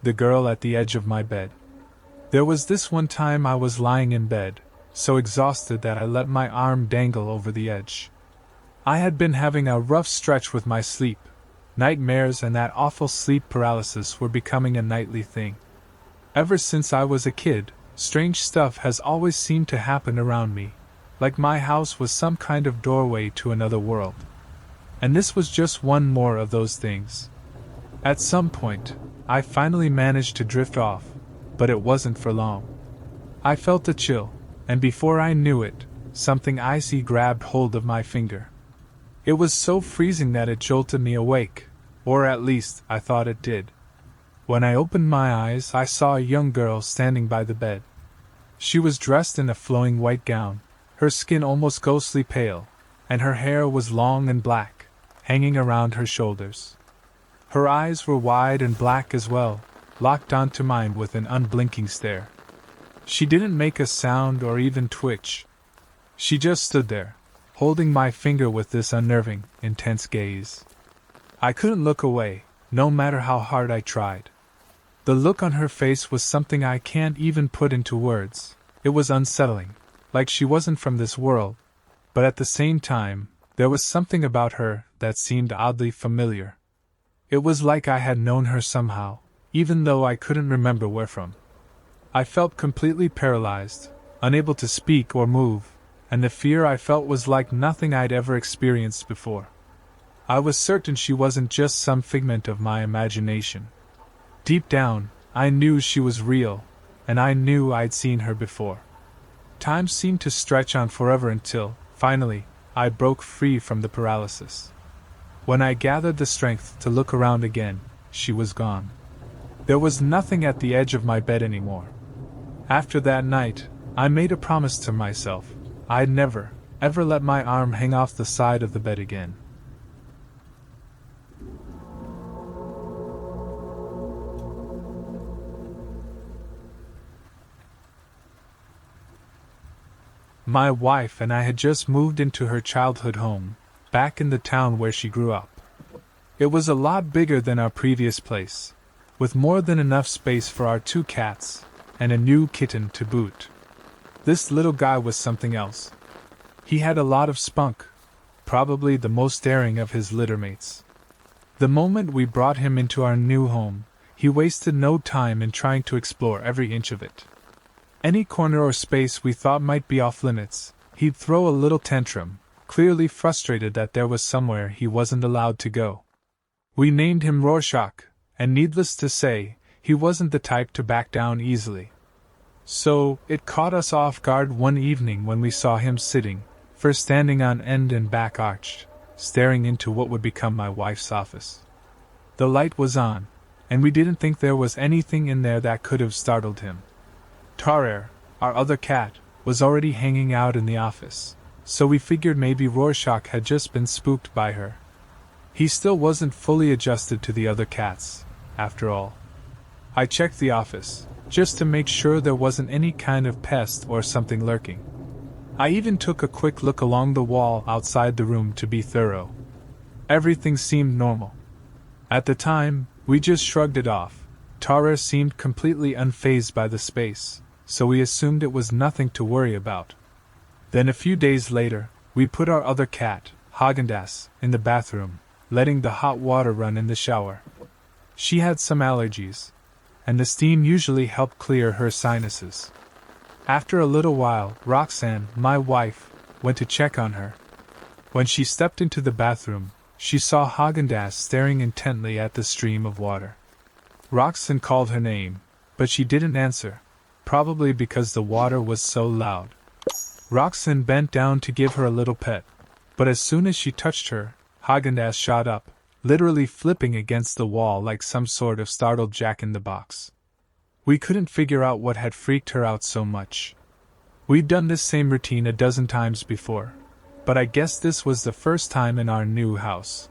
the girl at the edge of my bed. There was this one time I was lying in bed, so exhausted that I let my arm dangle over the edge. I had been having a rough stretch with my sleep. Nightmares and that awful sleep paralysis were becoming a nightly thing. Ever since I was a kid, strange stuff has always seemed to happen around me, like my house was some kind of doorway to another world. And this was just one more of those things. At some point, I finally managed to drift off, but it wasn't for long. I felt a chill, and before I knew it, something icy grabbed hold of my finger. It was so freezing that it jolted me awake, or at least I thought it did. When I opened my eyes, I saw a young girl standing by the bed. She was dressed in a flowing white gown, her skin almost ghostly pale, and her hair was long and black, hanging around her shoulders. Her eyes were wide and black as well, locked onto mine with an unblinking stare. She didn't make a sound or even twitch. She just stood there, holding my finger with this unnerving, intense gaze. I couldn't look away, no matter how hard I tried. The look on her face was something I can't even put into words. It was unsettling, like she wasn't from this world, but at the same time, there was something about her that seemed oddly familiar. It was like I had known her somehow, even though I couldn't remember where from. I felt completely paralyzed, unable to speak or move, and the fear I felt was like nothing I'd ever experienced before. I was certain she wasn't just some figment of my imagination. Deep down, I knew she was real, and I knew I'd seen her before. Time seemed to stretch on forever until, finally, I broke free from the paralysis. When I gathered the strength to look around again, she was gone. There was nothing at the edge of my bed anymore. After that night, I made a promise to myself. I'd never, ever let my arm hang off the side of the bed again. My wife and I had just moved into her childhood home, back in the town where she grew up. It was a lot bigger than our previous place, with more than enough space for our 2 cats, and a new kitten to boot. This little guy was something else. He had a lot of spunk, probably the most daring of his littermates. The moment we brought him into our new home, he wasted no time in trying to explore every inch of it. Any corner or space we thought might be off limits, he'd throw a little tantrum, clearly frustrated that there was somewhere he wasn't allowed to go. We named him Rorschach, and needless to say, he wasn't the type to back down easily. So, it caught us off guard one evening when we saw him sitting, first standing on end and back arched, staring into what would become my wife's office. The light was on, and we didn't think there was anything in there that could have startled him. Tarer, our other cat, was already hanging out in the office, so we figured maybe Rorschach had just been spooked by her. He still wasn't fully adjusted to the other cats, after all. I checked the office, just to make sure there wasn't any kind of pest or something lurking. I even took a quick look along the wall outside the room to be thorough. Everything seemed normal. At the time, we just shrugged it off. Tarer seemed completely unfazed by the space, so we assumed it was nothing to worry about. Then a few days later, we put our other cat, Haagen-Dazs, in the bathroom, letting the hot water run in the shower. She had some allergies, and the steam usually helped clear her sinuses. After a little while, Roxanne, my wife, went to check on her. When she stepped into the bathroom, she saw Haagen-Dazs staring intently at the stream of water. Roxanne called her name, but she didn't answer, probably because the water was so loud. Roxanne bent down to give her a little pet, but as soon as she touched her, Haagen-Dazs shot up, literally flipping against the wall like some sort of startled jack-in-the-box. We couldn't figure out what had freaked her out so much. We'd done this same routine a dozen times before, but I guess this was the first time in our new house.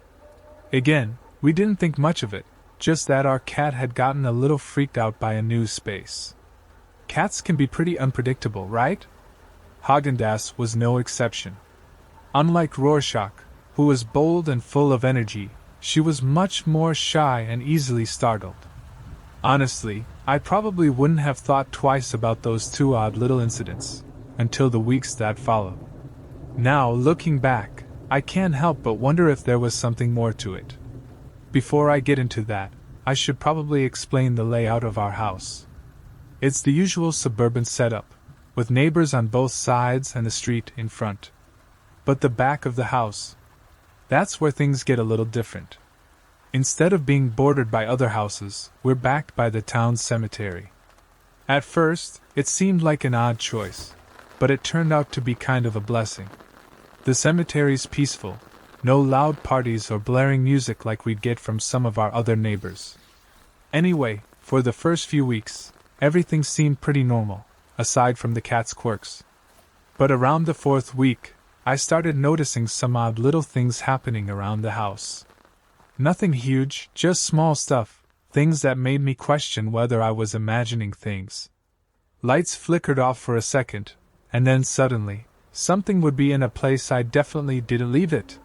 Again, we didn't think much of it, just that our cat had gotten a little freaked out by a new space. Cats can be pretty unpredictable, right? Haagen-Dazs was no exception. Unlike Rorschach, who was bold and full of energy, she was much more shy and easily startled. Honestly, I probably wouldn't have thought twice about those two odd little incidents until the weeks that followed. Now, looking back, I can't help but wonder if there was something more to it. Before I get into that, I should probably explain the layout of our house. It's the usual suburban setup, with neighbors on both sides and the street in front. But the back of the house, that's where things get a little different. Instead of being bordered by other houses, we're backed by the town's cemetery. At first, it seemed like an odd choice, but it turned out to be kind of a blessing. The cemetery's peaceful, no loud parties or blaring music like we'd get from some of our other neighbors. Anyway, for the first few weeks, everything seemed pretty normal, aside from the cat's quirks. But around the fourth week, I started noticing some odd little things happening around the house. Nothing huge, just small stuff, things that made me question whether I was imagining things. Lights flickered off for a second, and then suddenly, something would be in a place I definitely didn't leave it.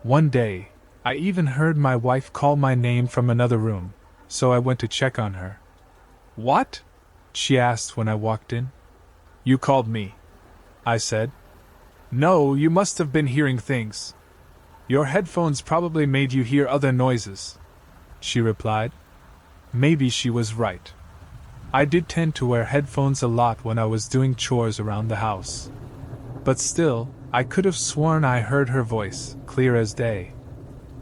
One day, I even heard my wife call my name from another room, so I went to check on her. "What?" she asked when I walked in. "You called me," I said. "No, you must have been hearing things. Your headphones probably made you hear other noises," she replied. Maybe she was right. I did tend to wear headphones a lot when I was doing chores around the house. But still, I could have sworn I heard her voice, clear as day.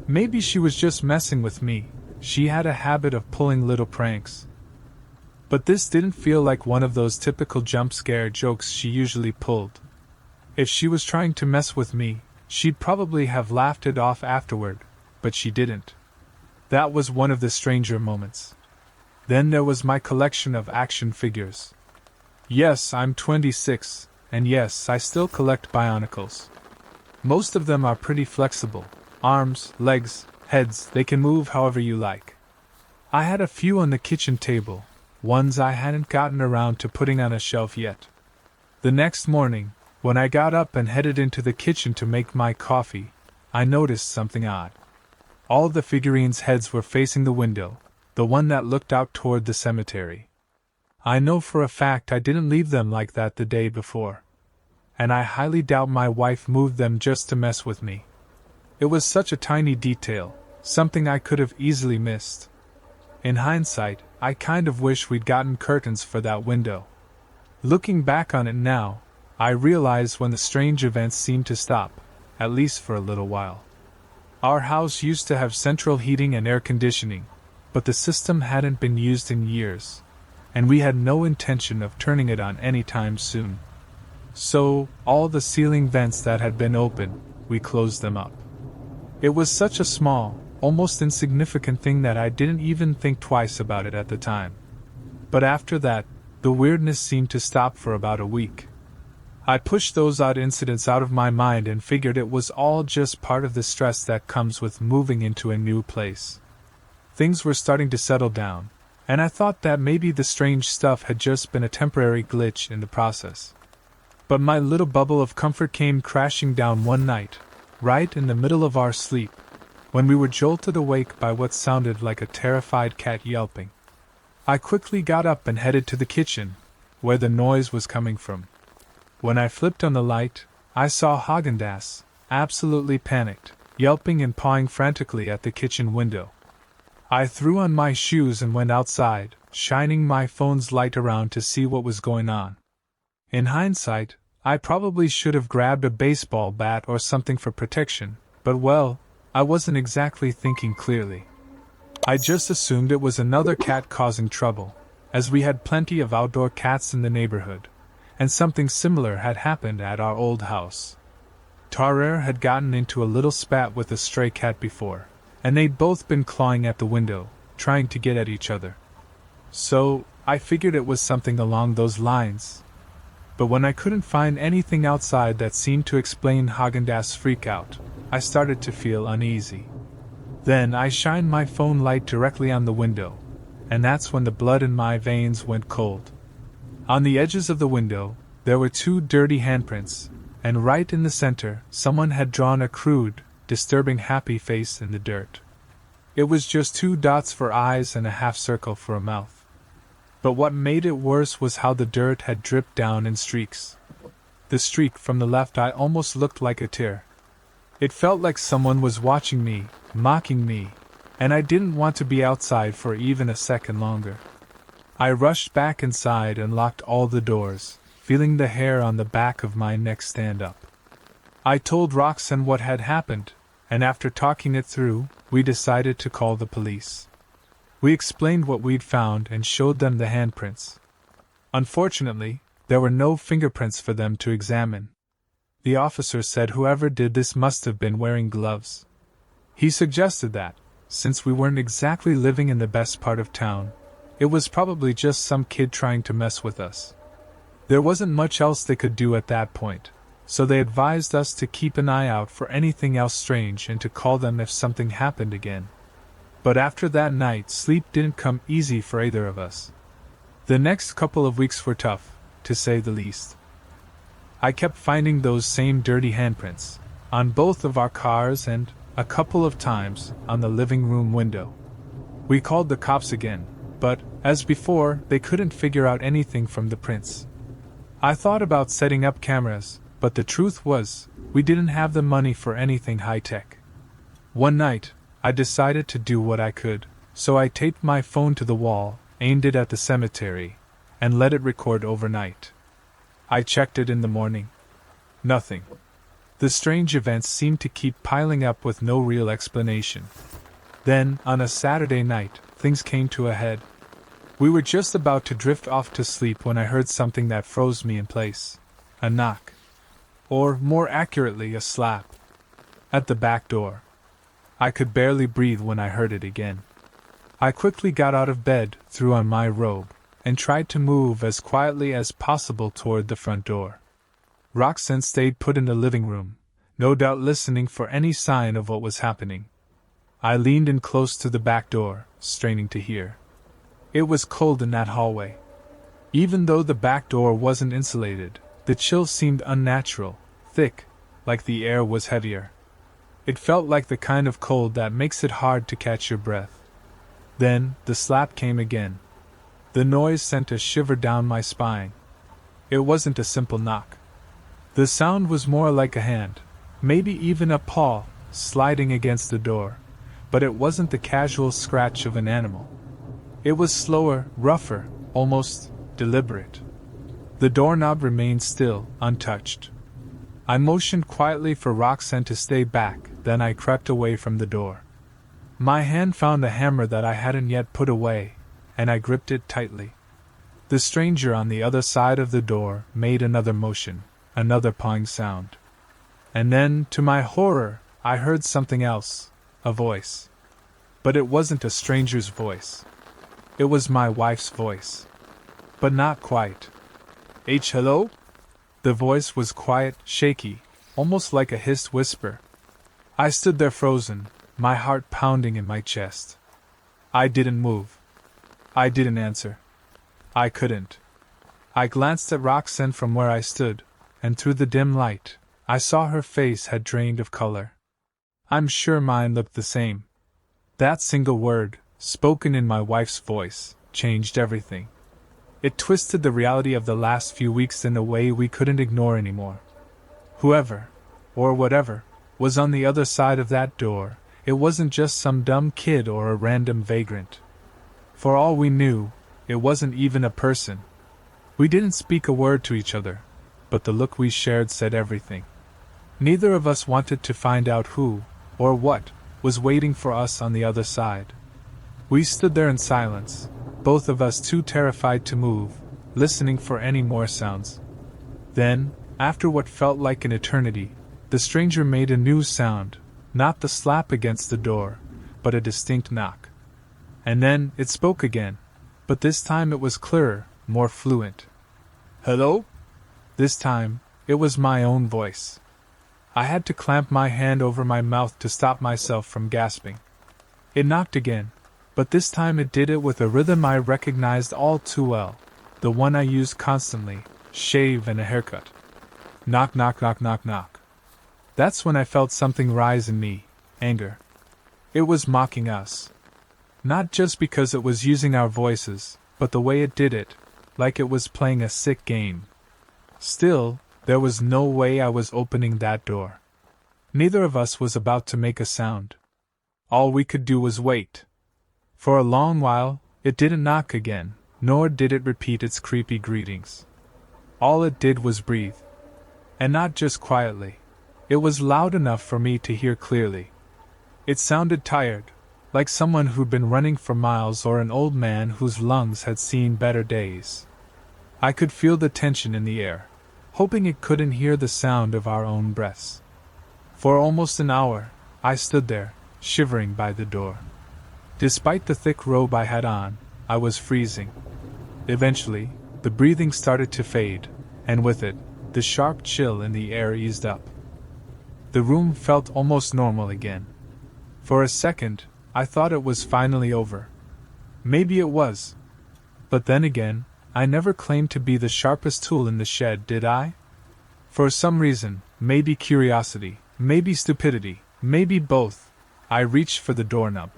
Maybe she was just messing with me. She had a habit of pulling little pranks. But this didn't feel like one of those typical jump scare jokes she usually pulled. If she was trying to mess with me, she'd probably have laughed it off afterward, but she didn't. That was one of the stranger moments. Then there was my collection of action figures. Yes, I'm 26, and yes, I still collect Bionicles. Most of them are pretty flexible. Arms, legs, heads, they can move however you like. I had a few on the kitchen table, ones I hadn't gotten around to putting on a shelf yet. The next morning, when I got up and headed into the kitchen to make my coffee, I noticed something odd. All the figurines' heads were facing the window, the one that looked out toward the cemetery. I know for a fact I didn't leave them like that the day before. And I highly doubt my wife moved them just to mess with me. It was such a tiny detail, something I could have easily missed. In hindsight, I kind of wish we'd gotten curtains for that window. Looking back on it now, I realize when the strange events seemed to stop, at least for a little while. Our house used to have central heating and air conditioning, but the system hadn't been used in years, and we had no intention of turning it on anytime soon. So, all the ceiling vents that had been open, we closed them up. It was such a small, almost insignificant thing that I didn't even think twice about it at the time. But after that, the weirdness seemed to stop for about a week. I pushed those odd incidents out of my mind and figured it was all just part of the stress that comes with moving into a new place. Things were starting to settle down, and I thought that maybe the strange stuff had just been a temporary glitch in the process. But my little bubble of comfort came crashing down one night, right in the middle of our sleep, when we were jolted awake by what sounded like a terrified cat yelping. I quickly got up and headed to the kitchen, where the noise was coming from. When I flipped on the light, I saw Haagen-Dazs, absolutely panicked, yelping and pawing frantically at the kitchen window. I threw on my shoes and went outside, shining my phone's light around to see what was going on. In hindsight, I probably should have grabbed a baseball bat or something for protection, but well, I wasn't exactly thinking clearly. I just assumed it was another cat causing trouble, as we had plenty of outdoor cats in the neighborhood, and something similar had happened at our old house. Tarare had gotten into a little spat with a stray cat before, and they'd both been clawing at the window, trying to get at each other. So, I figured it was something along those lines. But when I couldn't find anything outside that seemed to explain Haagen-Dazs' freakout, I started to feel uneasy. Then I shined my phone light directly on the window, and that's when the blood in my veins went cold. On the edges of the window, there were 2 dirty handprints, and right in the center, someone had drawn a crude, disturbing happy face in the dirt. It was just 2 dots for eyes and a half circle for a mouth. But what made it worse was how the dirt had dripped down in streaks. The streak from the left eye almost looked like a tear. It felt like someone was watching me, mocking me, and I didn't want to be outside for even a second longer. I rushed back inside and locked all the doors, feeling the hair on the back of my neck stand up. I told Roxanne what had happened, and after talking it through, we decided to call the police. We explained what we'd found and showed them the handprints. Unfortunately, there were no fingerprints for them to examine. The officer said whoever did this must have been wearing gloves. He suggested that, since we weren't exactly living in the best part of town, it was probably just some kid trying to mess with us. There wasn't much else they could do at that point, so they advised us to keep an eye out for anything else strange and to call them if something happened again. But after that night, sleep didn't come easy for either of us. The next couple of weeks were tough, to say the least. I kept finding those same dirty handprints, on both of our cars and, a couple of times, on the living room window. We called the cops again, but, as before, they couldn't figure out anything from the prints. I thought about setting up cameras, but the truth was, we didn't have the money for anything high-tech. One night, I decided to do what I could, so I taped my phone to the wall, aimed it at the cemetery, and let it record overnight. I checked it in the morning. Nothing. The strange events seemed to keep piling up with no real explanation. Then, on a Saturday night, things came to a head. We were just about to drift off to sleep when I heard something that froze me in place. A knock. Or, more accurately, a slap. At the back door. I could barely breathe when I heard it again. I quickly got out of bed, threw on my robe, and tried to move as quietly as possible toward the front door. Roxanne stayed put in the living room, no doubt listening for any sign of what was happening. I leaned in close to the back door, straining to hear. It was cold in that hallway. Even though the back door wasn't insulated, the chill seemed unnatural, thick, like the air was heavier. It felt like the kind of cold that makes it hard to catch your breath. Then, the slap came again. The noise sent a shiver down my spine. It wasn't a simple knock. The sound was more like a hand, maybe even a paw, sliding against the door, but it wasn't the casual scratch of an animal. It was slower, rougher, almost deliberate. The doorknob remained still, untouched. I motioned quietly for Roxanne to stay back, then I crept away from the door. My hand found a hammer that I hadn't yet put away, and I gripped it tightly. The stranger on the other side of the door made another motion, another pawing sound. And then, to my horror, I heard something else, a voice. But it wasn't a stranger's voice. It was my wife's voice. But not quite. Hello? The voice was quiet, shaky, almost like a hissed whisper. I stood there frozen, my heart pounding in my chest. I didn't move. I didn't answer. I couldn't. I glanced at Roxanne from where I stood, and through the dim light, I saw her face had drained of color. I'm sure mine looked the same. That single word, spoken in my wife's voice, changed everything. It twisted the reality of the last few weeks in a way we couldn't ignore anymore. Whoever, or whatever, was on the other side of that door, it wasn't just some dumb kid or a random vagrant. For all we knew, it wasn't even a person. We didn't speak a word to each other, but the look we shared said everything. Neither of us wanted to find out who, or what, was waiting for us on the other side. We stood there in silence, both of us too terrified to move, listening for any more sounds. Then, after what felt like an eternity, the stranger made a new sound, not the slap against the door, but a distinct knock. And then it spoke again, but this time it was clearer, more fluent. Hello? This time, it was my own voice. I had to clamp my hand over my mouth to stop myself from gasping. It knocked again, but this time it did it with a rhythm I recognized all too well, the one I used constantly, shave and a haircut. Knock, knock, knock, knock, knock. That's when I felt something rise in me, anger. It was mocking us. Not just because it was using our voices, but the way it did it, like it was playing a sick game. Still, there was no way I was opening that door. Neither of us was about to make a sound. All we could do was wait. For a long while, it didn't knock again, nor did it repeat its creepy greetings. All it did was breathe. And not just quietly. It was loud enough for me to hear clearly. It sounded tired, like someone who'd been running for miles or an old man whose lungs had seen better days. I could feel the tension in the air, hoping it couldn't hear the sound of our own breaths. For almost an hour, I stood there, shivering by the door. Despite the thick robe I had on, I was freezing. Eventually, the breathing started to fade, and with it, the sharp chill in the air eased up. The room felt almost normal again. For a second, I thought it was finally over. Maybe it was. But then again, I never claimed to be the sharpest tool in the shed, did I? For some reason, maybe curiosity, maybe stupidity, maybe both, I reached for the doorknob.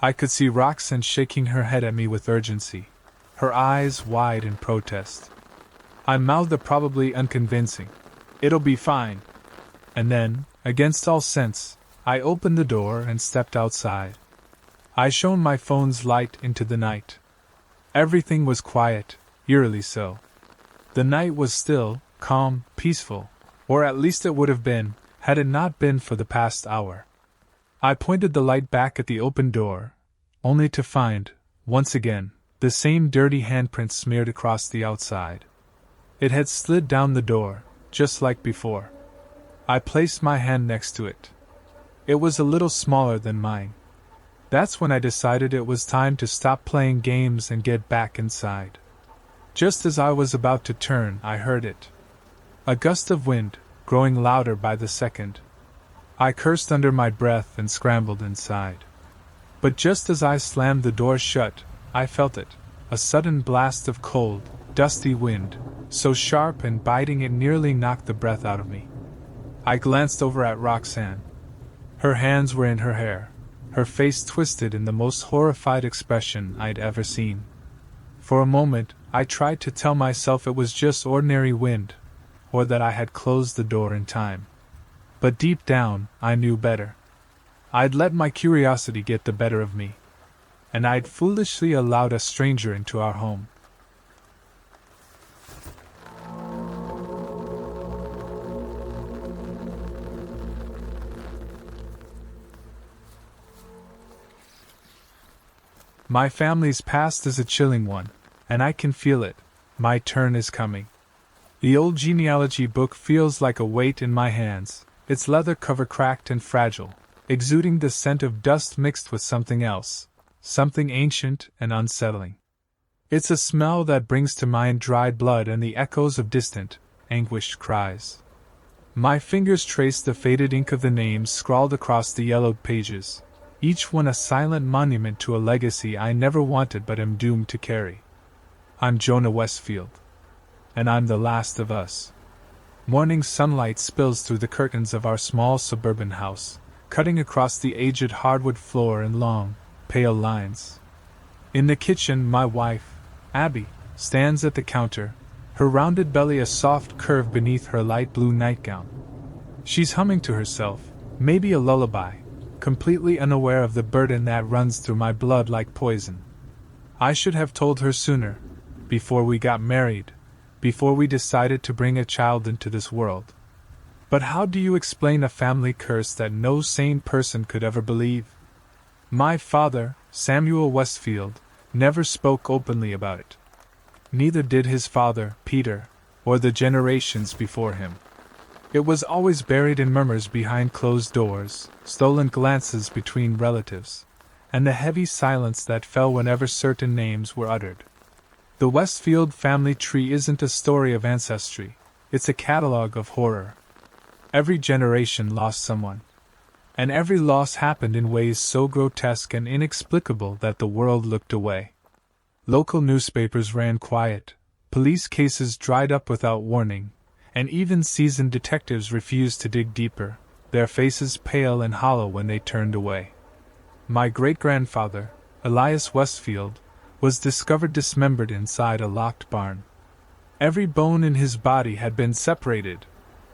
I could see Roxanne shaking her head at me with urgency, her eyes wide in protest. I mouthed the probably unconvincing, "It'll be fine." And then, against all sense, I opened the door and stepped outside. I shone my phone's light into the night. Everything was quiet, eerily so. The night was still, calm, peaceful, or at least it would have been, had it not been for the past hour. I pointed the light back at the open door, only to find, once again, the same dirty handprint smeared across the outside. It had slid down the door, just like before. I placed my hand next to it. It was a little smaller than mine. That's when I decided it was time to stop playing games and get back inside. Just as I was about to turn, I heard it. A gust of wind, growing louder by the second. I cursed under my breath and scrambled inside. But just as I slammed the door shut, I felt it, a sudden blast of cold, dusty wind, so sharp and biting it nearly knocked the breath out of me. I glanced over at Roxanne. Her hands were in her hair, her face twisted in the most horrified expression I'd ever seen. For a moment, I tried to tell myself it was just ordinary wind, or that I had closed the door in time. But deep down, I knew better. I'd let my curiosity get the better of me, and I'd foolishly allowed a stranger into our home. My family's past is a chilling one, and I can feel it. My turn is coming. The old genealogy book feels like a weight in my hands, its leather cover cracked and fragile, exuding the scent of dust mixed with something else, something ancient and unsettling. It's a smell that brings to mind dried blood and the echoes of distant, anguished cries. My fingers trace the faded ink of the names scrawled across the yellowed pages, each one a silent monument to a legacy I never wanted but am doomed to carry. I'm Jonah Westfield. And I'm the last of us. Morning sunlight spills through the curtains of our small suburban house, cutting across the aged hardwood floor in long, pale lines. In the kitchen, my wife, Abby, stands at the counter, her rounded belly a soft curve beneath her light blue nightgown. She's humming to herself, maybe a lullaby, completely unaware of the burden that runs through my blood like poison. I should have told her sooner, before we got married, before we decided to bring a child into this world. But how do you explain a family curse that no sane person could ever believe? My father, Samuel Westfield, never spoke openly about it. Neither did his father, Peter, or the generations before him. It was always buried in murmurs behind closed doors, stolen glances between relatives, and the heavy silence that fell whenever certain names were uttered. The Westfield family tree isn't a story of ancestry, it's a catalogue of horror. Every generation lost someone. And every loss happened in ways so grotesque and inexplicable that the world looked away. Local newspapers ran quiet, police cases dried up without warning, and even seasoned detectives refused to dig deeper, their faces pale and hollow when they turned away. My great-grandfather, Elias Westfield, was discovered dismembered inside a locked barn. Every bone in his body had been separated,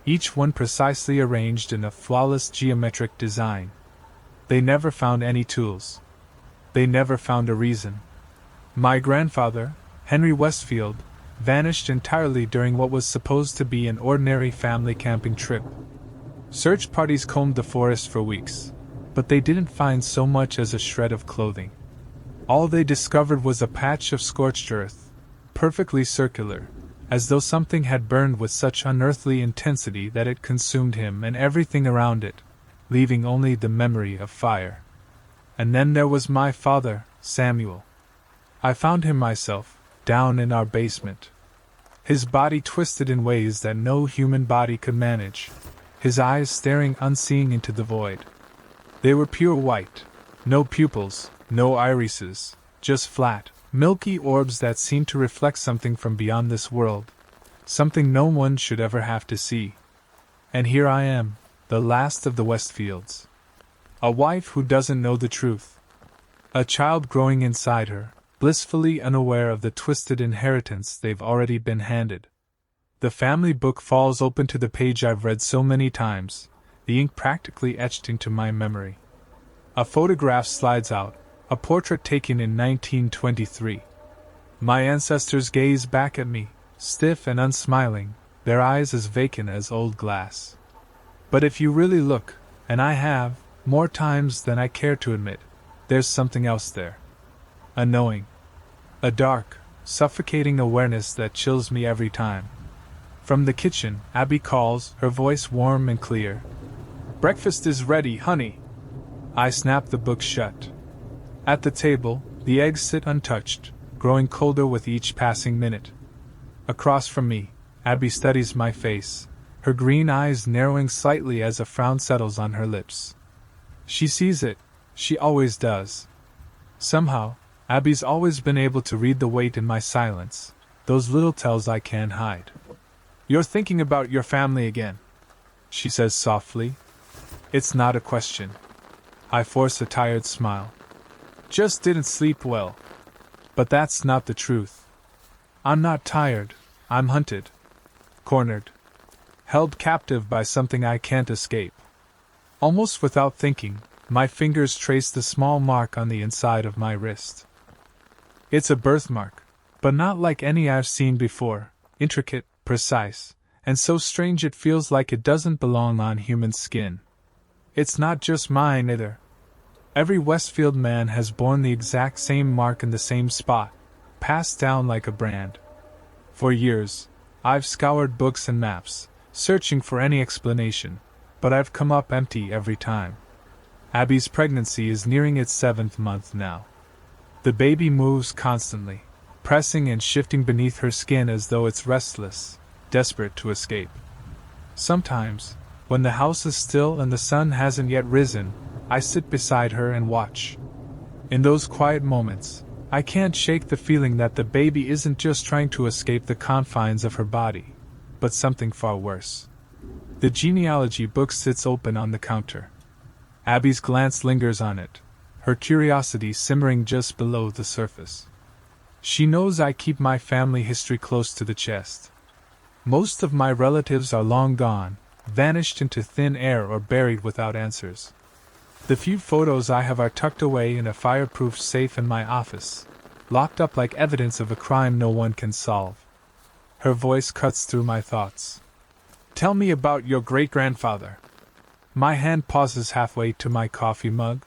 each one precisely arranged in a flawless geometric design. They never found any tools. They never found a reason. My grandfather, Henry Westfield, vanished entirely during what was supposed to be an ordinary family camping trip. Search parties combed the forest for weeks, but they didn't find so much as a shred of clothing. All they discovered was a patch of scorched earth, perfectly circular, as though something had burned with such unearthly intensity that it consumed him and everything around it, leaving only the memory of fire. And then there was my father, Samuel. I found him myself, down in our basement. His body twisted in ways that no human body could manage, his eyes staring unseeing into the void. They were pure white, no pupils, no irises, just flat, milky orbs that seemed to reflect something from beyond this world, something no one should ever have to see. And here I am, the last of the Westfields. A wife who doesn't know the truth. A child growing inside her, blissfully unaware of the twisted inheritance they've already been handed. The family book falls open to the page I've read so many times, the ink practically etched into my memory. A photograph slides out, a portrait taken in 1923. My ancestors gaze back at me, stiff and unsmiling, their eyes as vacant as old glass. But if you really look, and I have, more times than I care to admit, there's something else there. A knowing. A dark, suffocating awareness that chills me every time. From the kitchen, Abby calls, her voice warm and clear. "Breakfast is ready, honey." I snap the book shut. At the table, the eggs sit untouched, growing colder with each passing minute. Across from me, Abby studies my face, her green eyes narrowing slightly as a frown settles on her lips. She sees it, she always does. Somehow, Abby's always been able to read the weight in my silence, those little tells I can't hide. "You're thinking about your family again," she says softly. It's not a question. I force a tired smile. "Just didn't sleep well." But that's not the truth. I'm not tired, I'm hunted. Cornered. Held captive by something I can't escape. Almost without thinking, my fingers trace the small mark on the inside of my wrist. It's a birthmark, but not like any I've seen before, intricate, precise, and so strange it feels like it doesn't belong on human skin. It's not just mine either. Every Westfield man has borne the exact same mark in the same spot, passed down like a brand. For years, I've scoured books and maps, searching for any explanation, but I've come up empty every time. Abby's pregnancy is nearing its 7th month now. The baby moves constantly, pressing and shifting beneath her skin as though it's restless, desperate to escape. Sometimes, when the house is still and the sun hasn't yet risen, I sit beside her and watch. In those quiet moments, I can't shake the feeling that the baby isn't just trying to escape the confines of her body, but something far worse. The genealogy book sits open on the counter. Abby's glance lingers on it, her curiosity simmering just below the surface. She knows I keep my family history close to the chest. Most of my relatives are long gone, vanished into thin air or buried without answers. The few photos I have are tucked away in a fireproof safe in my office, locked up like evidence of a crime no one can solve. Her voice cuts through my thoughts. "Tell me about your great-grandfather." My hand pauses halfway to my coffee mug.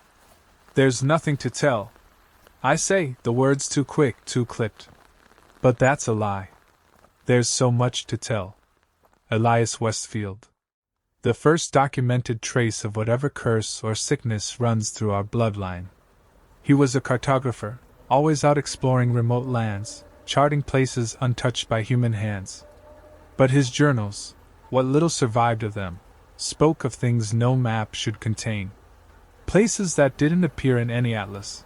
"There's nothing to tell." I say, the words too quick, too clipped. But that's a lie. There's so much to tell. Elias Westfield. The first documented trace of whatever curse or sickness runs through our bloodline. He was a cartographer, always out exploring remote lands, charting places untouched by human hands. But his journals, what little survived of them, spoke of things no map should contain. Places that didn't appear in any atlas.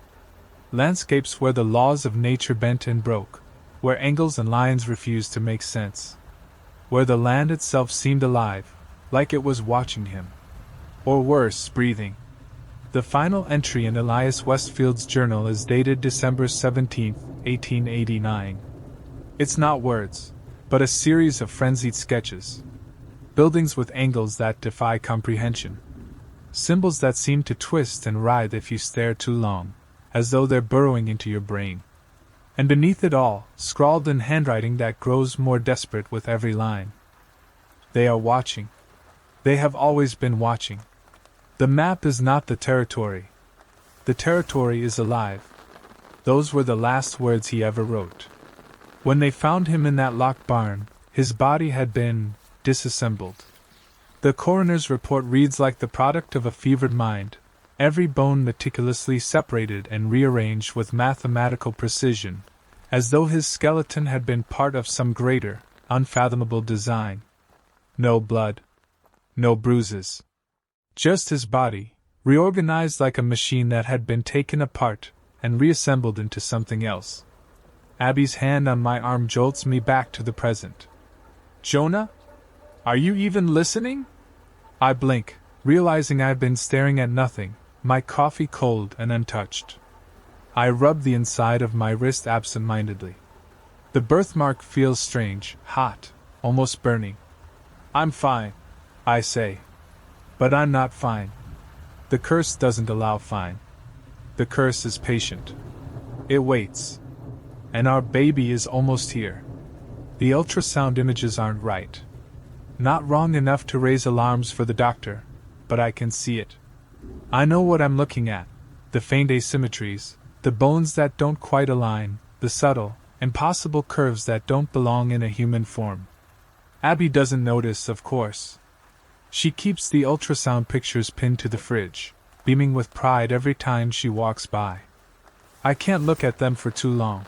Landscapes where the laws of nature bent and broke, where angles and lines refused to make sense. Where the land itself seemed alive, like it was watching him. Or worse, breathing. The final entry in Elias Westfield's journal is dated December 17, 1889. It's not words, but a series of frenzied sketches. Buildings with angles that defy comprehension. Symbols that seem to twist and writhe if you stare too long, as though they're burrowing into your brain. And beneath it all, scrawled in handwriting that grows more desperate with every line. They are watching. They have always been watching. The map is not the territory. The territory is alive. Those were the last words he ever wrote. When they found him in that locked barn, his body had been disassembled. The coroner's report reads like the product of a fevered mind, every bone meticulously separated and rearranged with mathematical precision, as though his skeleton had been part of some greater, unfathomable design. No blood. No bruises. Just his body, reorganized like a machine that had been taken apart and reassembled into something else. Abby's hand on my arm jolts me back to the present. Jonah? Are you even listening? I blink, realizing I've been staring at nothing, my coffee cold and untouched. I rub the inside of my wrist absent-mindedly. The birthmark feels strange, hot, almost burning. I'm fine, I say. But I'm not fine. The curse doesn't allow fine. The curse is patient. It waits. And our baby is almost here. The ultrasound images aren't right. Not wrong enough to raise alarms for the doctor, but I can see it. I know what I'm looking at. The faint asymmetries, the bones that don't quite align, the subtle, impossible curves that don't belong in a human form. Abby doesn't notice, of course. She keeps the ultrasound pictures pinned to the fridge, beaming with pride every time she walks by. I can't look at them for too long.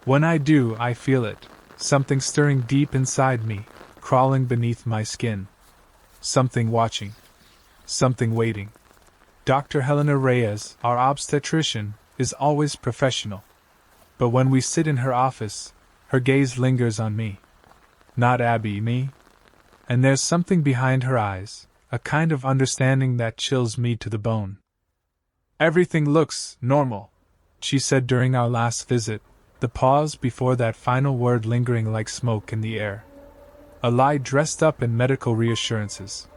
When I do, I feel it, something stirring deep inside me, crawling beneath my skin. Something watching. Something waiting. Dr. Helena Reyes, our obstetrician, is always professional. But when we sit in her office, her gaze lingers on me. Not Abby, me. And there's something behind her eyes, a kind of understanding that chills me to the bone. Everything looks normal, she said during our last visit, the pause before that final word lingering like smoke in the air. A lie dressed up in medical reassurances.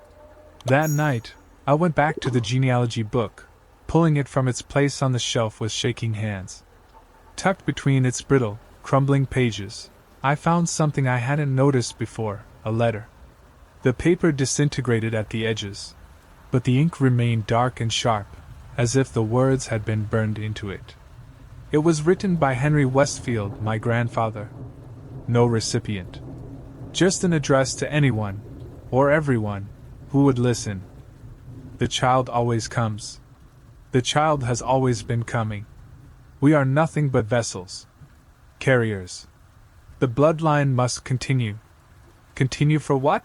That night, I went back to the genealogy book, pulling it from its place on the shelf with shaking hands. Tucked between its brittle, crumbling pages, I found something I hadn't noticed before, a letter. The paper disintegrated at the edges, but the ink remained dark and sharp, as if the words had been burned into it. It was written by Henry Westfield, my grandfather. No recipient. Just an address to anyone, or everyone, who would listen. The child always comes. The child has always been coming. We are nothing but vessels. Carriers. The bloodline must continue. Continue for what?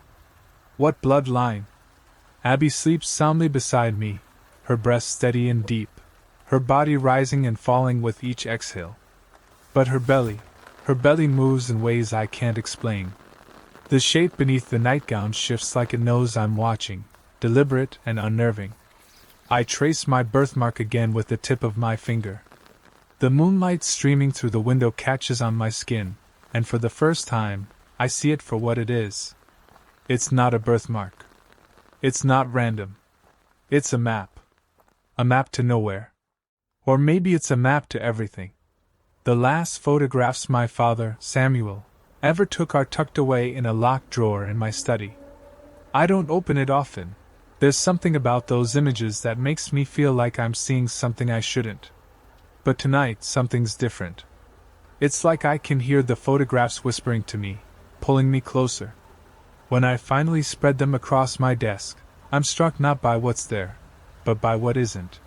What bloodline? Abby sleeps soundly beside me, her breath steady and deep, her body rising and falling with each exhale. But her belly moves in ways I can't explain. The shape beneath the nightgown shifts like it knows I'm watching, deliberate and unnerving. I trace my birthmark again with the tip of my finger. The moonlight streaming through the window catches on my skin, and for the first time, I see it for what it is. It's not a birthmark. It's not random. It's a map. A map to nowhere. Or maybe it's a map to everything. The last photographs my father, Samuel, ever took are tucked away in a locked drawer in my study. I don't open it often. There's something about those images that makes me feel like I'm seeing something I shouldn't. But tonight, something's different. It's like I can hear the photographs whispering to me, pulling me closer. When I finally spread them across my desk, I'm struck not by what's there, but by what isn't.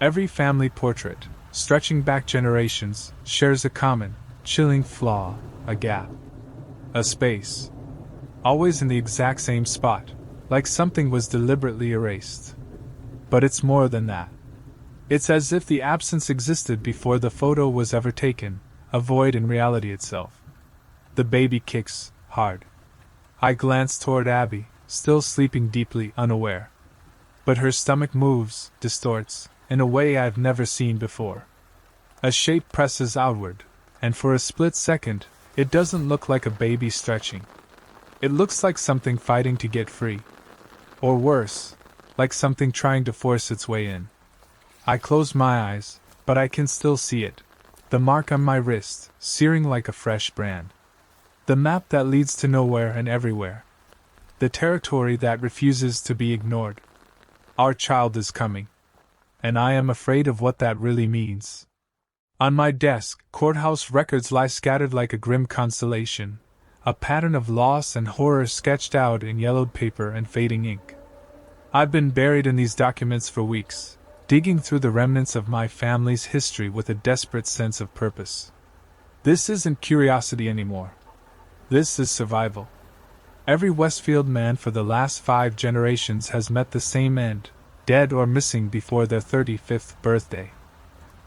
Every family portrait, stretching back generations, shares a common, chilling flaw, a gap. A space. Always in the exact same spot, like something was deliberately erased. But it's more than that. It's as if the absence existed before the photo was ever taken, a void in reality itself. The baby kicks, hard. I glance toward Abby, still sleeping deeply, unaware. but her stomach moves, distorts, in a way I've never seen before. A shape presses outward, and for a split second, it doesn't look like a baby stretching. It looks like something fighting to get free. Or worse, like something trying to force its way in. I close my eyes, but I can still see it. The mark on my wrist, searing like a fresh brand. The map that leads to nowhere and everywhere. The territory that refuses to be ignored. Our child is coming. And I am afraid of what that really means. On my desk, courthouse records lie scattered like a grim constellation, a pattern of loss and horror sketched out in yellowed paper and fading ink. I've been buried in these documents for weeks, digging through the remnants of my family's history with a desperate sense of purpose. This isn't curiosity anymore. This is survival. Every Westfield man for the last 5 generations has met the same end, dead or missing before their 35th birthday.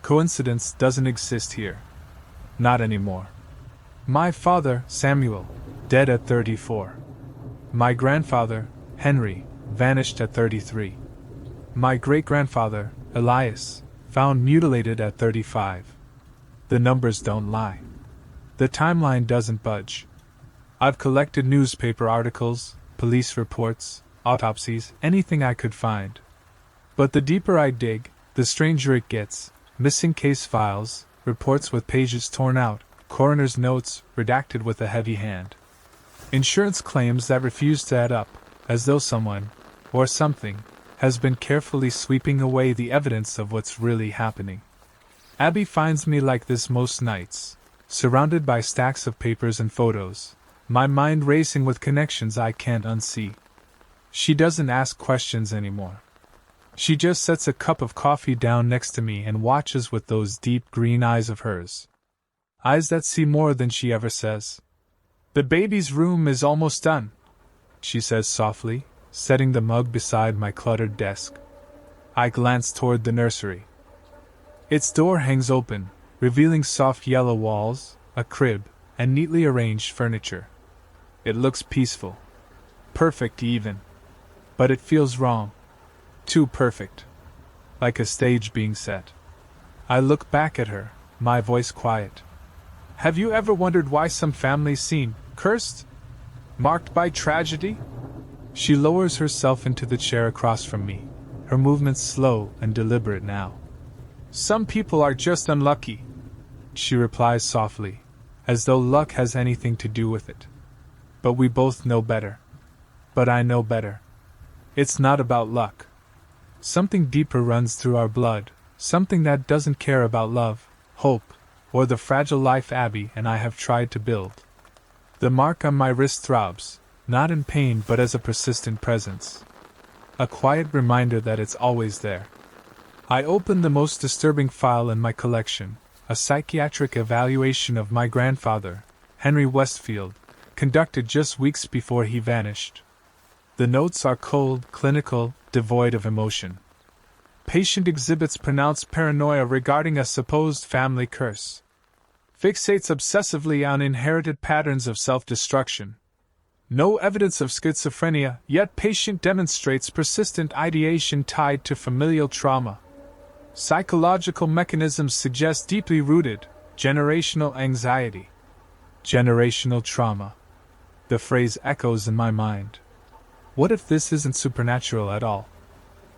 Coincidence doesn't exist here. Not anymore. My father, Samuel, dead at 34. My grandfather, Henry, vanished at 33. My great-grandfather, Elias, found mutilated at 35. The numbers don't lie. The timeline doesn't budge. I've collected newspaper articles, police reports, autopsies, anything I could find. But the deeper I dig, the stranger it gets. Missing case files, reports with pages torn out, coroner's notes redacted with a heavy hand. Insurance claims that refuse to add up, as though someone, or something, has been carefully sweeping away the evidence of what's really happening. Abby finds me like this most nights, surrounded by stacks of papers and photos, my mind racing with connections I can't unsee. She doesn't ask questions anymore. She just sets a cup of coffee down next to me and watches with those deep green eyes of hers. Eyes that see more than she ever says. "The baby's room is almost done," she says softly, setting the mug beside my cluttered desk. I glance toward the nursery. Its door hangs open, revealing soft yellow walls, a crib, and neatly arranged furniture. It looks peaceful. Perfect even. But it feels wrong. Too perfect. Like a stage being set. I look back at her, my voice quiet. Have you ever wondered why some families seem cursed? Marked by tragedy? She lowers herself into the chair across from me, her movements slow and deliberate now. Some people are just unlucky, she replies softly, as though luck has anything to do with it. But we both know better. But I know better. It's not about luck. Something deeper runs through our blood, something that doesn't care about love, hope, or the fragile life Abby and I have tried to build. The mark on my wrist throbs, not in pain but as a persistent presence. A quiet reminder that it's always there. I open the most disturbing file in my collection, a psychiatric evaluation of my grandfather, Henry Westfield, conducted just weeks before he vanished. The notes are cold, clinical, devoid of emotion. Patient exhibits pronounced paranoia regarding a supposed family curse. Fixates obsessively on inherited patterns of self-destruction. No evidence of schizophrenia, yet patient demonstrates persistent ideation tied to familial trauma. Psychological mechanisms suggest deeply rooted, generational anxiety. Generational trauma. The phrase echoes in my mind. What if this isn't supernatural at all?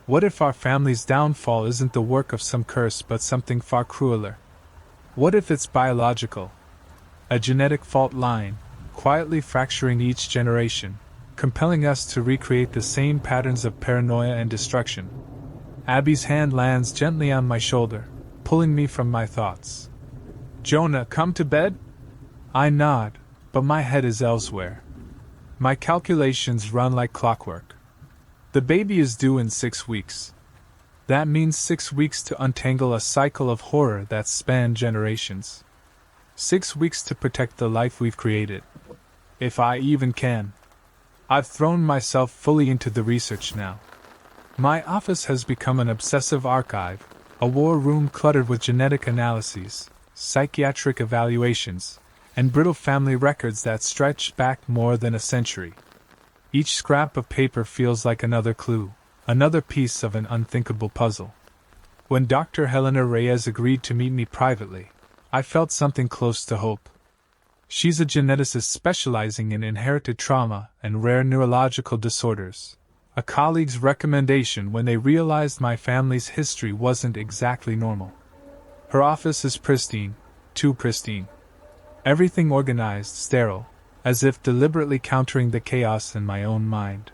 What if our family's downfall isn't the work of some curse but something far crueler? What if it's biological? A genetic fault line, quietly fracturing each generation, compelling us to recreate the same patterns of paranoia and destruction. Abby's hand lands gently on my shoulder, pulling me from my thoughts. Jonah, come to bed? I nod, but my head is elsewhere. My calculations run like clockwork. The baby is due in 6 weeks. That means 6 weeks to untangle a cycle of horror that spanned generations. 6 weeks to protect the life we've created. If I even can. I've thrown myself fully into the research now. My office has become an obsessive archive, a war room cluttered with genetic analyses, psychiatric evaluations, and brittle family records that stretch back more than a century. Each scrap of paper feels like another clue, Another piece of an unthinkable puzzle. When Dr. Helena Reyes agreed to meet me privately, I felt something close to hope. She's a geneticist specializing in inherited trauma and rare neurological disorders. A colleague's recommendation when they realized my family's history wasn't exactly normal. Her office is pristine, too pristine. Everything organized, sterile, as if deliberately countering the chaos in my own mind.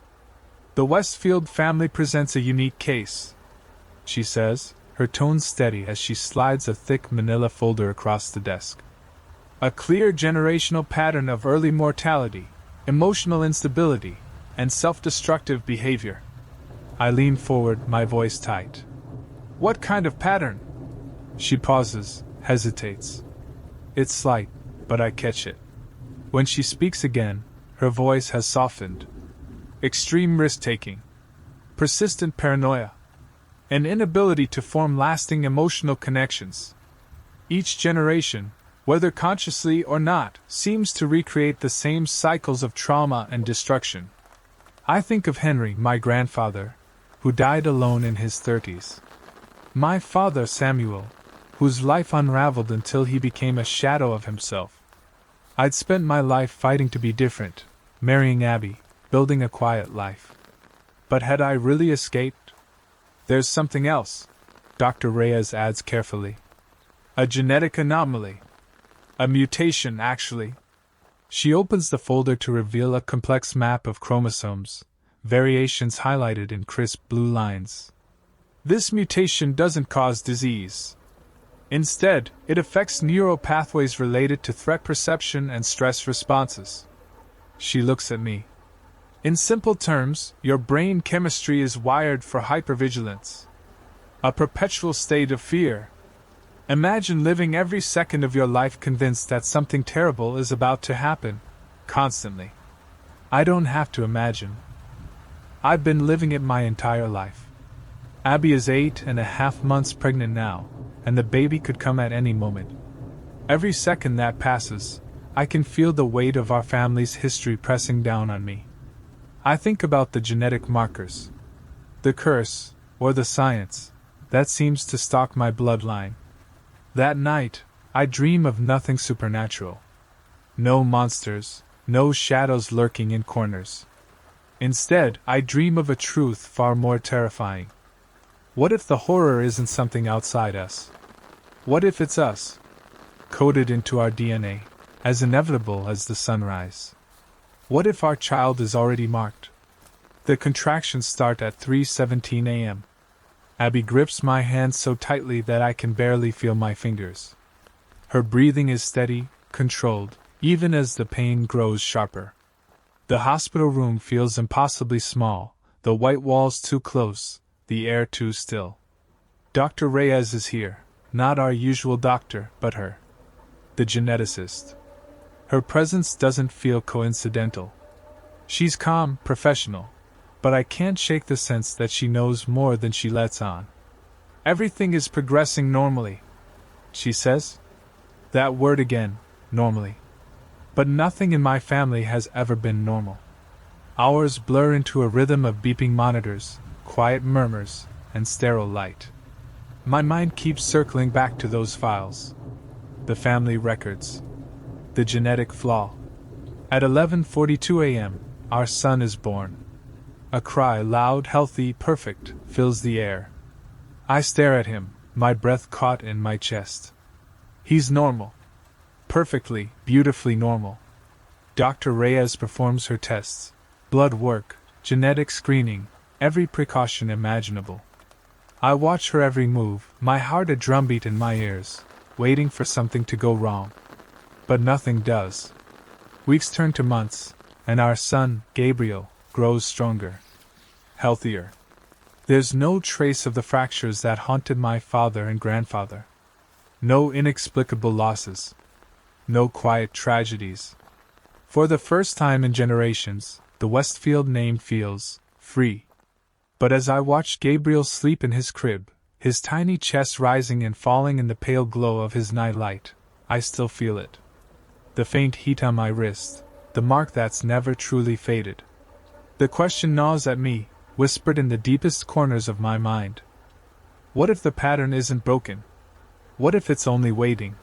The Westfield family presents a unique case, she says, her tone steady as she slides a thick manila folder across the desk. A clear generational pattern of early mortality, emotional instability, and self-destructive behavior. I lean forward, my voice tight. What kind of pattern? She pauses, hesitates. It's slight, but I catch it. When she speaks again, her voice has softened. Extreme risk-taking. Persistent paranoia. An inability to form lasting emotional connections. Each generation, whether consciously or not, seems to recreate the same cycles of trauma and destruction. I think of Henry, my grandfather, who died alone in his 30s. My father, Samuel, whose life unraveled until he became a shadow of himself. I'd spent my life fighting to be different, marrying Abby, building a quiet life. But had I really escaped? There's something else, Dr. Reyes adds carefully. A genetic anomaly. A mutation, actually. She opens the folder to reveal a complex map of chromosomes, variations highlighted in crisp blue lines. This mutation doesn't cause disease. Instead, it affects neural pathways related to threat perception and stress responses. She looks at me. In simple terms, your brain chemistry is wired for hypervigilance. A perpetual state of fear. Imagine living every second of your life convinced that something terrible is about to happen, constantly. I don't have to imagine. I've been living it my entire life. Abby is 8.5 months pregnant now, and the baby could come at any moment. Every second that passes, I can feel the weight of our family's history pressing down on me. I think about the genetic markers, the curse, or the science, that seems to stalk my bloodline. That night, I dream of nothing supernatural. No monsters, no shadows lurking in corners. Instead, I dream of a truth far more terrifying. What if the horror isn't something outside us? What if it's us, coded into our DNA, as inevitable as the sunrise? What if our child is already marked? The contractions start at 3:17 a.m. Abby grips my hand so tightly that I can barely feel my fingers. Her breathing is steady, controlled, even as the pain grows sharper. The hospital room feels impossibly small, the white walls too close, the air too still. Dr. Reyes is here, not our usual doctor, but her. The geneticist. Her presence doesn't feel coincidental. She's calm, professional, but I can't shake the sense that she knows more than she lets on. Everything is progressing normally, she says. That word again, normally. But nothing in my family has ever been normal. Hours blur into a rhythm of beeping monitors, quiet murmurs, and sterile light. My mind keeps circling back to those files. The family records. The genetic flaw. At 11:42 a.m., our son is born. A cry, loud, healthy, perfect, fills the air. I stare at him, my breath caught in my chest. He's normal. Perfectly, beautifully normal. Dr. Reyes performs her tests, blood work, genetic screening, every precaution imaginable. I watch her every move, my heart a drumbeat in my ears, waiting for something to go wrong. But nothing does. Weeks turn to months, and our son, Gabriel, grows stronger. Healthier. There's no trace of the fractures that haunted my father and grandfather. No inexplicable losses. No quiet tragedies. For the first time in generations, the Westfield name feels free. But as I watch Gabriel sleep in his crib, his tiny chest rising and falling in the pale glow of his nightlight, I still feel it. The faint heat on my wrist, the mark that's never truly faded. The question gnaws at me, whispered in the deepest corners of my mind. What if the pattern isn't broken? What if it's only waiting?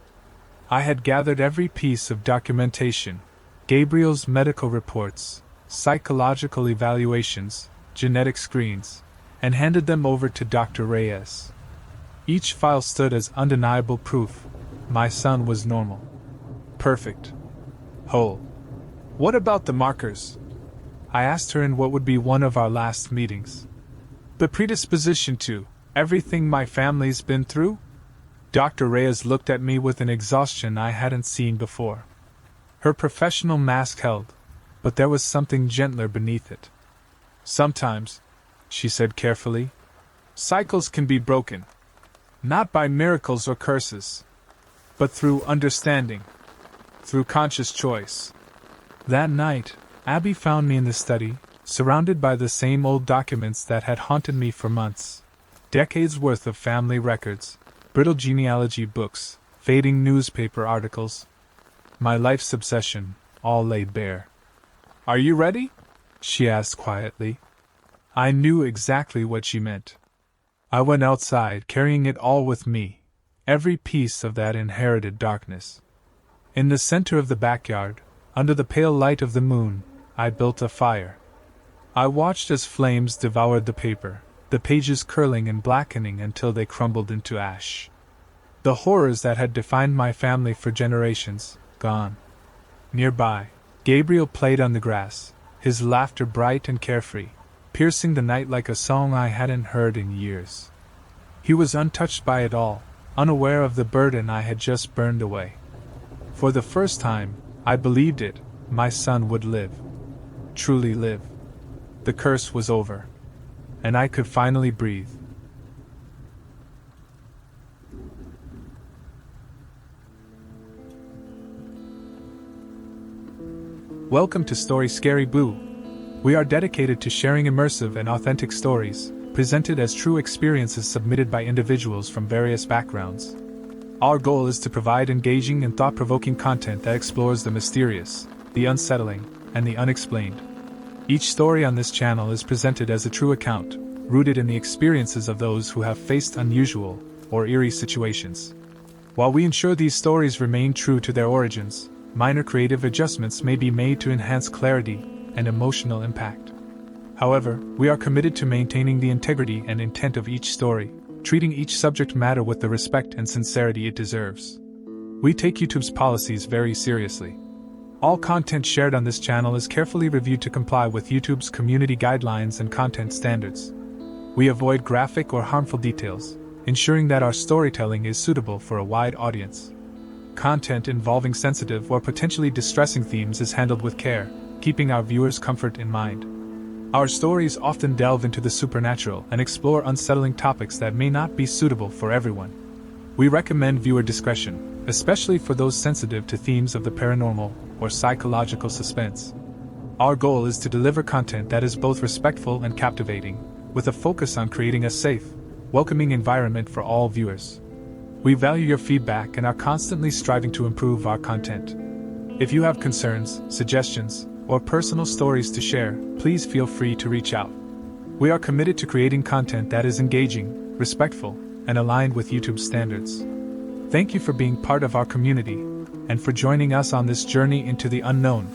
I had gathered every piece of documentation, Gabriel's medical reports, psychological evaluations, genetic screens, and handed them over to Dr. Reyes. Each file stood as undeniable proof. My son was normal. Perfect. Whole. What about the markers? I asked her in what would be one of our last meetings. The predisposition to everything my family's been through? Dr. Reyes looked at me with an exhaustion I hadn't seen before. Her professional mask held, but there was something gentler beneath it. Sometimes, she said carefully, cycles can be broken. Not by miracles or curses, but through understanding, through conscious choice. That night, Abby found me in the study, surrounded by the same old documents that had haunted me for months. Decades worth of family records, brittle genealogy books, fading newspaper articles. My life's obsession, all laid bare. Are you ready? She asked quietly. I knew exactly what she meant. I went outside carrying it all with me, every piece of that inherited darkness. In the center of the backyard, under the pale light of the moon, I built a fire. I watched as flames devoured the paper, the pages curling and blackening until they crumbled into ash. The horrors that had defined my family for generations, gone. Nearby, Gabriel played on the grass, his laughter bright and carefree, piercing the night like a song I hadn't heard in years. He was untouched by it all, unaware of the burden I had just burned away. For the first time, I believed it, my son would live. Truly live. The curse was over. And I could finally breathe. Welcome to Story Scary Boo. We are dedicated to sharing immersive and authentic stories, presented as true experiences submitted by individuals from various backgrounds. Our goal is to provide engaging and thought-provoking content that explores the mysterious, the unsettling, and the unexplained. Each story on this channel is presented as a true account, rooted in the experiences of those who have faced unusual or eerie situations. While we ensure these stories remain true to their origins, minor creative adjustments may be made to enhance clarity and emotional impact. However, we are committed to maintaining the integrity and intent of each story, treating each subject matter with the respect and sincerity it deserves. We take YouTube's policies very seriously. All content shared on this channel is carefully reviewed to comply with YouTube's community guidelines and content standards. We avoid graphic or harmful details, ensuring that our storytelling is suitable for a wide audience. Content involving sensitive or potentially distressing themes is handled with care, keeping our viewers' comfort in mind. Our stories often delve into the supernatural and explore unsettling topics that may not be suitable for everyone. We recommend viewer discretion, especially for those sensitive to themes of the paranormal or psychological suspense. Our goal is to deliver content that is both respectful and captivating, with a focus on creating a safe, welcoming environment for all viewers. We value your feedback and are constantly striving to improve our content. If you have concerns, suggestions, or personal stories to share, please feel free to reach out. We are committed to creating content that is engaging, respectful, and aligned with YouTube standards. Thank you for being part of our community, and for joining us on this journey into the unknown.